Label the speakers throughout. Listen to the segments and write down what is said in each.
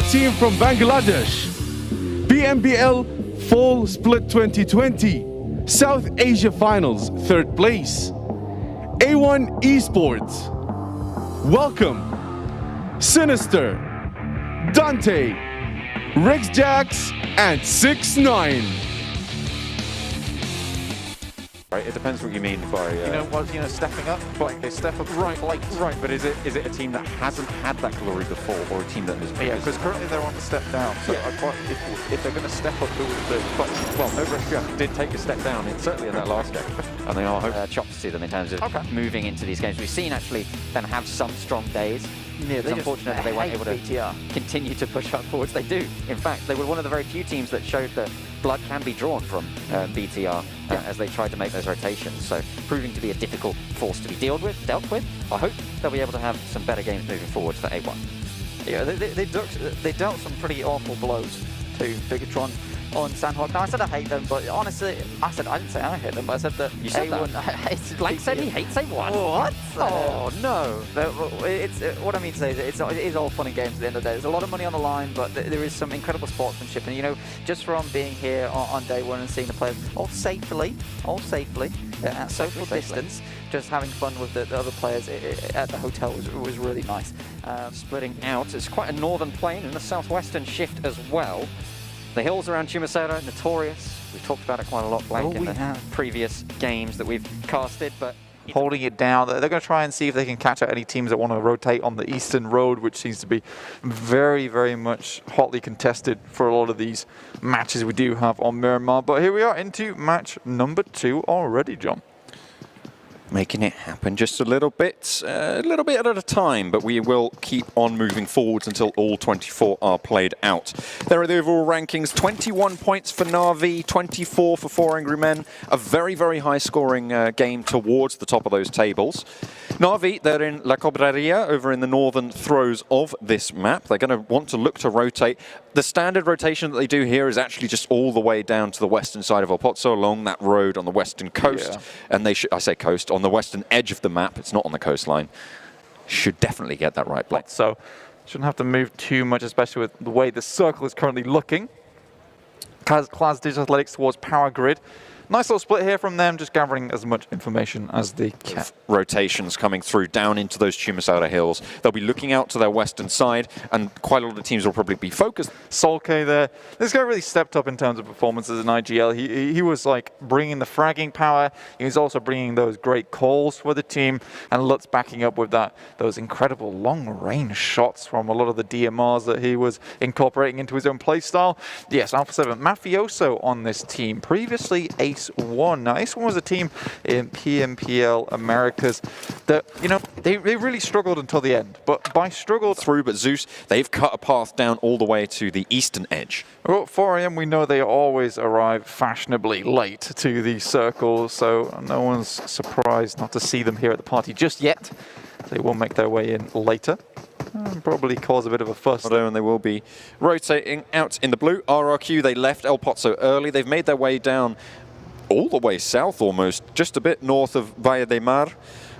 Speaker 1: team from Bangladesh. BNBL Fall Split 2020. South Asia Finals, 3rd place. A1 Esports. Welcome, Sinister, Dante, RexJax, and 6ix9ine.
Speaker 2: Right, it depends what you mean by
Speaker 3: stepping up. Like they step up
Speaker 2: right. But is it a team that hasn't had that glory before, or a team that has?
Speaker 3: Yeah, because currently they're on the step down. So if they're going to step up,
Speaker 2: NovaSQ did take a step down, certainly in that last game, and they are
Speaker 4: chops to them in terms of moving into these games. We've seen actually them have some strong days.
Speaker 3: Yeah,
Speaker 4: it's unfortunate that they weren't able to continue to push up forwards. They do. In fact, they were one of the very few teams that showed that blood can be drawn from BTR as they tried to make those rotations. So proving to be a difficult force to be dealt with. I hope they'll be able to have some better games moving forward for A1.
Speaker 5: Yeah, they dealt some pretty awful blows to Bigatron on Sandhawk. Now I said I hate them, but honestly, I didn't say I hate them, but I said that
Speaker 4: you said
Speaker 5: A1
Speaker 4: that. Blake said he hates A1.
Speaker 5: What?
Speaker 4: Oh no!
Speaker 5: What I mean to say is it is all fun and games at the end of the day. There's a lot of money on the line, but there is some incredible sportsmanship, and just from being here on day one and seeing the players all safely at social distance, just having fun with the other players at the hotel was really nice.
Speaker 4: Splitting out, it's quite a northern plane and a southwestern shift as well. The hills around Chumasera, notorious. We've talked about it quite a lot, Blake, in the previous games that we've casted, but
Speaker 3: holding it down. They're going to try and see if they can catch out any teams that want to rotate on the Eastern Road, which seems to be very, very much hotly contested for a lot of these matches we do have on Miramar. But here we are into match number 2 already, John.
Speaker 2: Making it happen just a little bit at a time, but we will keep on moving forwards until all 24 are played out. There are the overall rankings: 21 points for Na'Vi, 24 for 4 Angry Men. A very, very high scoring game towards the top of those tables. Na'Vi, they're in La Cobreria over in the northern throes of this map. They're going to want to look to rotate. The standard rotation that they do here is actually just all the way down to the western side of El Pozo, along that road on the western coast. And I say coast, on the western edge of the map. It's not on the coastline. Should definitely get that right, Blake.
Speaker 3: So shouldn't have to move too much, especially with the way the circle is currently looking. Class Digital Athletics towards Power Grid. Nice little split here from them, just gathering as much information as they can.
Speaker 2: Rotations coming through down into those Chumasara hills. They'll be looking out to their western side, and quite a lot of teams will probably be focused.
Speaker 3: Solke there. This guy really stepped up in terms of performances in IGL. He was like bringing the fragging power. He was also bringing those great calls for the team, and Lutz backing up with those incredible long-range shots from a lot of the DMRs that he was incorporating into his own playstyle. Yes, Alpha 7 Mafioso on this team. Previously Ace1. Now, Ace1 was a team in PMPL Americas that, they really struggled until the end. But by struggled
Speaker 2: through, but Zeus, they've cut a path down all the way to the eastern edge.
Speaker 3: Well, at 4 AM, we know they always arrive fashionably late to the circles, so no one's surprised not to see them here at the party just yet. They will make their way in later. Probably cause a bit of a fuss.
Speaker 2: And they will be rotating out in the blue. RRQ, they left El Pozo early. They've made their way down all the way south almost, just a bit north of Valle de Mar.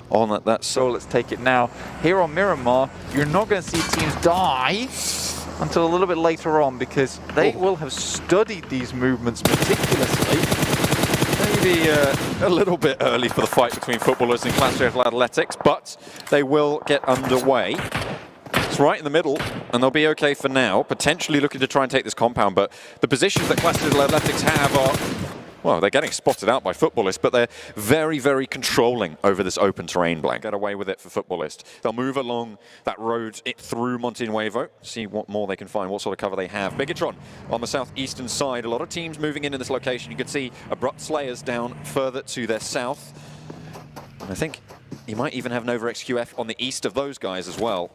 Speaker 2: On that
Speaker 3: so let's take it now. Here on Miramar, you're not going to see teams die until a little bit later on, because they will have studied these movements meticulously.
Speaker 2: Maybe a little bit early for the fight between footballers and Clash of Athletics, but they will get underway. It's right in the middle, and they'll be okay for now. Potentially looking to try and take this compound, but the positions that Clash of Athletics have are, well, they're getting spotted out by Footballist, but they're very, very controlling over this open terrain, Blank. Get away with it for Footballist. They'll move along that road through Monte Nuevo, see what more they can find, what sort of cover they have. Bigatron on the southeastern side. A lot of teams moving into this location. You can see Abrupt Slayers down further to their south. And I think you might even have NovaXQF on the east of those guys as well.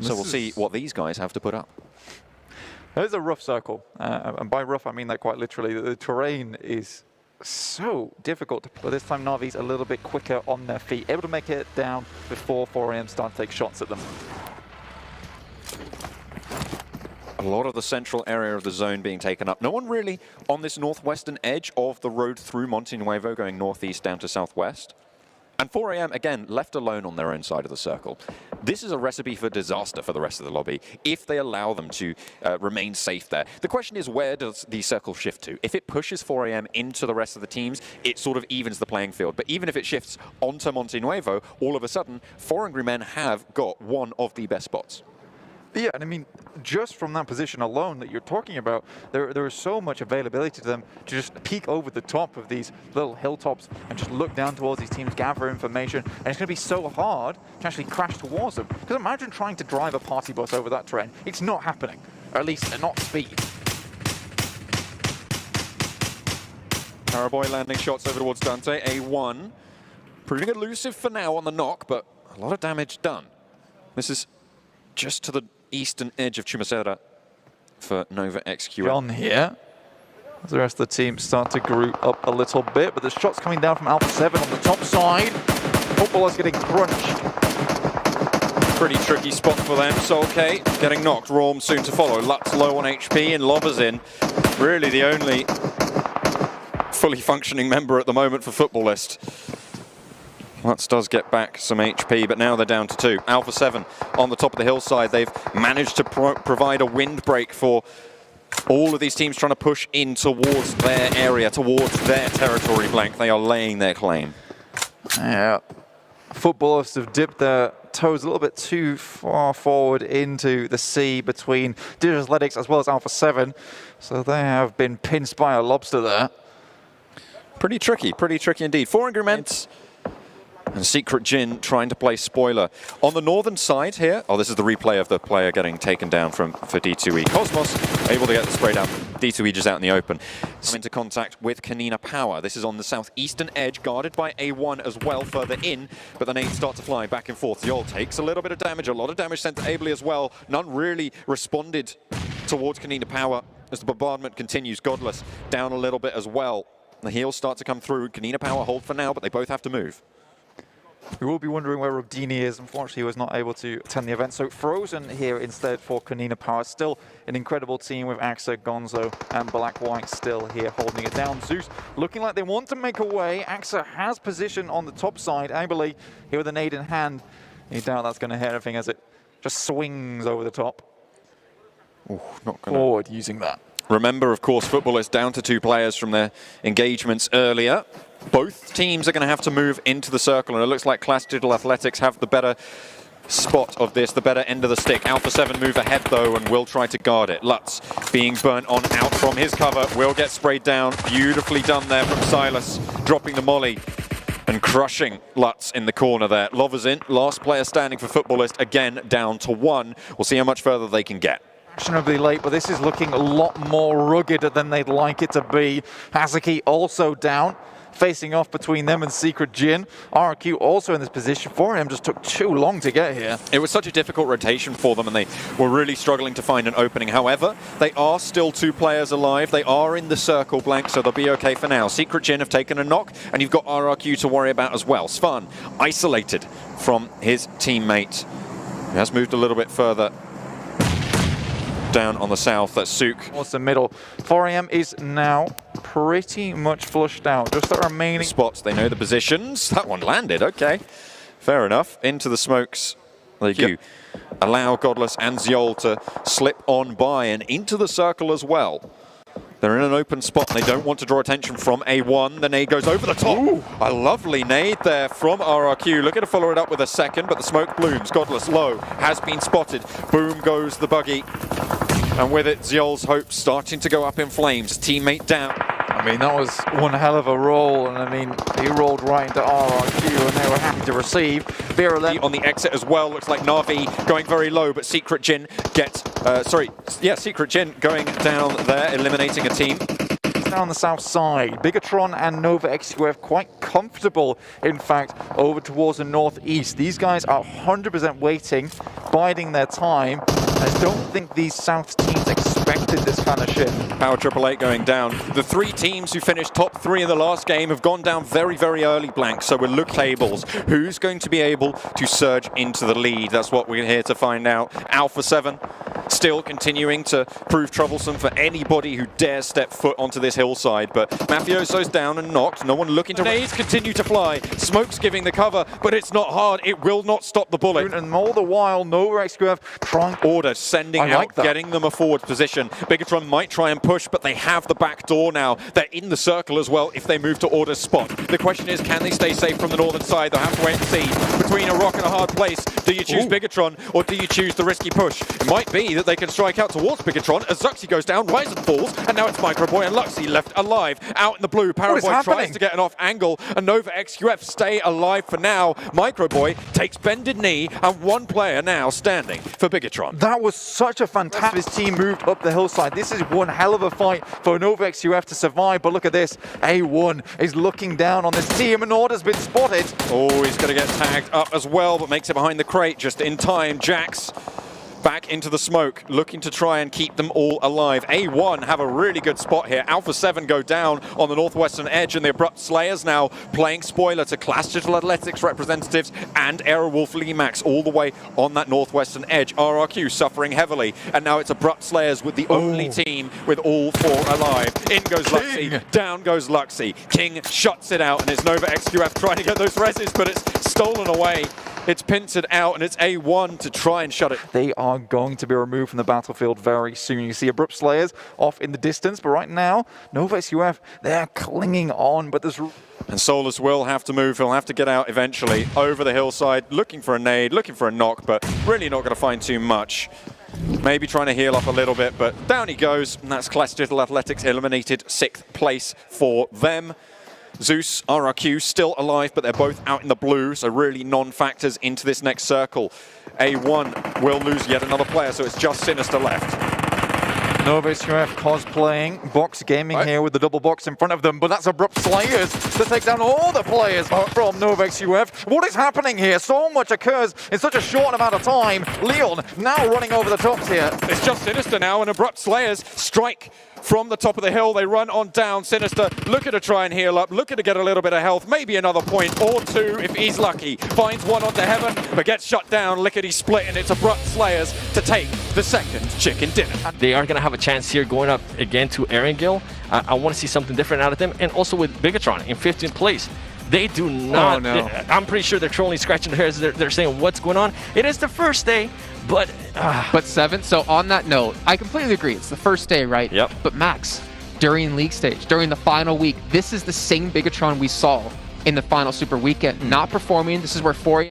Speaker 2: So we'll see what these guys have to put up.
Speaker 3: It's a rough circle, and by rough I mean that quite literally. The terrain is so difficult, but this time Na'Vi's a little bit quicker on their feet, able to make it down before 4 AM start to take shots at them.
Speaker 2: A lot of the central area of the zone being taken up. No one really on this northwestern edge of the road through Monte Nuevo, going northeast down to southwest. And 4AM, again, left alone on their own side of the circle. This is a recipe for disaster for the rest of the lobby if they allow them to remain safe there. The question is, where does the circle shift to? If it pushes 4AM into the rest of the teams, it sort of evens the playing field. But even if it shifts onto Monte Nuevo, all of a sudden, 4 Angry Men have got one of the best spots.
Speaker 3: Yeah, and I mean, just from that position alone that you're talking about, there is so much availability to them to just peek over the top of these little hilltops and just look down towards these teams, gather information, and it's going to be so hard to actually crash towards them. Because imagine trying to drive a party bus over that terrain. It's not happening, or at least at not speed.
Speaker 2: Paraboy landing shots over towards Dante. A1 proving elusive for now on the knock, but a lot of damage done. This is just to the eastern edge of Chumacera for Nova XQL.
Speaker 3: John here. As the rest of the team start to group up a little bit, but the shots coming down from Alpha 7 on the top side. Footballers getting crunched.
Speaker 2: Pretty tricky spot for them. Solkay getting knocked. Raum soon to follow. Lutz low on HP and Loverzin. Really the only fully functioning member at the moment for Footballist. Lutz does get back some HP, but now they're down to 2. Alpha 7 on the top of the hillside. They've managed to provide a windbreak for all of these teams trying to push in towards their area, towards their territory. Blank, they are laying their claim.
Speaker 3: Yeah. Footballists have dipped their toes a little bit too far forward into the sea between Digital Athletics as well as Alpha 7. So they have been pinched by a lobster there.
Speaker 2: Pretty tricky indeed. 4 Angry Men and Secret Jin trying to play spoiler. On the northern side here, oh, this is the replay of the player getting taken down for D2E. Cosmos able to get the spray down. D2E just out in the open. Come into contact with Kanina Power. This is on the southeastern edge, guarded by A1 as well further in, but the nades start to fly back and forth. Yol takes a little bit of damage, a lot of damage sent to Ably as well. None really responded towards Kanina Power as the bombardment continues. Godless down a little bit as well. The heals start to come through. Kanina Power hold for now, but they both have to move.
Speaker 3: We will be wondering where Rubdini is. Unfortunately, he was not able to attend the event. So Frozen here instead for Kanina Power. Still an incredible team with Axa, Gonzo, and Black White still here holding it down. Zeus looking like they want to make a way. Axa has position on the top side. Ably here with a nade in hand. You doubt that's going to hit anything as it just swings over the top.
Speaker 2: Ooh, not gonna.
Speaker 3: Forward using that.
Speaker 2: Remember, of course, Football is down to 2 players from their engagements earlier. Both teams are going to have to move into the circle, and it looks like Clash Digital Athletics have the better spot of this, the better end of the stick. Alpha 7 move ahead, though, and will try to guard it. Lutz being burnt on out from his cover, will get sprayed down. Beautifully done there from Silas, dropping the molly and crushing Lutz in the corner there. Loverzin, last player standing for Footballist, again down to 1. We'll see how much further they can get.
Speaker 3: Fashionably late, but this is looking a lot more rugged than they'd like it to be. Hazuki also down, facing off between them and Secret Jin. RRQ also in this position. 4AM just took too long to get here.
Speaker 2: It was such a difficult rotation for them, and they were really struggling to find an opening. However, they are still 2 players alive. They are in the circle, Blank, so they'll be okay for now. Secret Jin have taken a knock, and you've got RRQ to worry about as well. Svan isolated from his teammate. He has moved a little bit further down on the south. That's Sook.
Speaker 3: What's the middle? 4AM is now pretty much flushed out. Just the remaining
Speaker 2: spots. They know the positions. That one landed. Okay. Fair enough. Into the smokes. They do allow Godless and Zeol to slip on by and into the circle as well. They're in an open spot and they don't want to draw attention from A1. The nade goes over the top. Ooh. A lovely nade there from RRQ. Looking to follow it up with a second, but the smoke blooms. Godless low, has been spotted. Boom goes the buggy. And with it, Zeol's hopes starting to go up in flames. Teammate down.
Speaker 3: I mean, that was one hell of a roll, and I mean, he rolled right into RRQ, and they were happy to receive. Vera
Speaker 2: on the exit as well. Looks like Na'Vi going very low, but Secret Jin gets, Secret Jin going down there, eliminating a team.
Speaker 3: Down the south side, Bigatron and Nova XQF quite comfortable, in fact, over towards the northeast. These guys are 100% waiting, biding their time. I don't think these south teams expected this kind of shit.
Speaker 2: Power 888 going down. The 3 teams who finished top 3 in the last game have gone down very, very early, Blank. So we'll look tables. Who's going to be able to surge into the lead? That's what we're here to find out. Alpha 7 still continuing to prove troublesome for anybody who dares step foot onto this hillside. But Mafioso's down and knocked. No one looking to... Nades continue to fly. Smoke's giving the cover, but it's not hard. It will not stop the bullet.
Speaker 3: And all the while, NovaXQF trying...
Speaker 2: Order sending out, getting them a forward position. Bigatron might try and push, but they have the back door now. They're in the circle as well if they move to Order's spot. The question is, can they stay safe from the northern side? They'll have to wait and see. Between a rock and a hard place, do you choose Bigatron or do you choose the risky push? It might be that they can strike out towards Bigatron as Zuxi goes down, Ryzen falls, and now it's Microboy and Luxy left alive. Out in the blue, Paraboy tries to get an off angle, and NovaXQF stay alive for now. Microboy takes bended knee, and one player now standing for Bigatron.
Speaker 3: That was such a fantastic... His team moved up the hillside. This is one hell of a fight for NovaXQF to survive, but look at this. A1 is looking down on this team, and Order's been spotted.
Speaker 2: Oh, he's going to get tagged up as well, but makes it behind the crate just in time. Jax back into the smoke, looking to try and keep them all alive. A1 have a really good spot here. Alpha 7 go down on the northwestern edge, and the Abrupt Slayers now playing spoiler to Clash Digital Athletics representatives and Aerowolf Limax all the way on that northwestern edge. RRQ suffering heavily, and now it's Abrupt Slayers with the only team with all four alive. In goes Luxy, down goes Luxy. King shuts it out, and it's NovaXQF trying to get those reses, but it's stolen away. It's pincered out, and it's A1 to try and shut it.
Speaker 3: They are going to be removed from the battlefield very soon. You see Abrupt Slayers off in the distance, but right now, NovaXQF, they're clinging on, but there's...
Speaker 2: And Solus will have to move. He'll have to get out eventually over the hillside, looking for a nade, looking for a knock, but really not going to find too much. Maybe trying to heal up a little bit, but down he goes, and that's Clash Digital Athletics eliminated 6th place for them. Zeus, RRQ still alive, but they're both out in the blue, so really non-factors into this next circle. A1 will lose yet another player, so it's just Sinister left.
Speaker 3: NovaXQF cosplaying, Box Gaming here with the double box in front of them, but that's Abrupt Slayers to take down all the players from NovaXQF. What is happening here? So much occurs in such a short amount of time. Leon now running over the tops here.
Speaker 2: It's just Sinister now, and Abrupt Slayers strike from the top of the hill. They run on down. Sinister looking to try and heal up, looking to get a little bit of health, maybe another point or two if he's lucky. Finds one onto Heaven, but gets shut down. Lickety split, and it's Abrupt Slayers to take the second chicken dinner.
Speaker 6: They are going to have a chance here going up again to Erangel. I want to see something different out of them, and also with Bigatron in 15th place. They do not.
Speaker 1: Oh, no.
Speaker 6: I'm pretty sure they're only scratching their heads. They're saying, what's going on? It is the first day, but
Speaker 7: 7th. So on that note, I completely agree. It's the first day, right?
Speaker 6: Yep.
Speaker 7: But Max, during league stage, during the final week, this is the same Bigatron we saw in the final Super Weekend. Not performing. This is where 4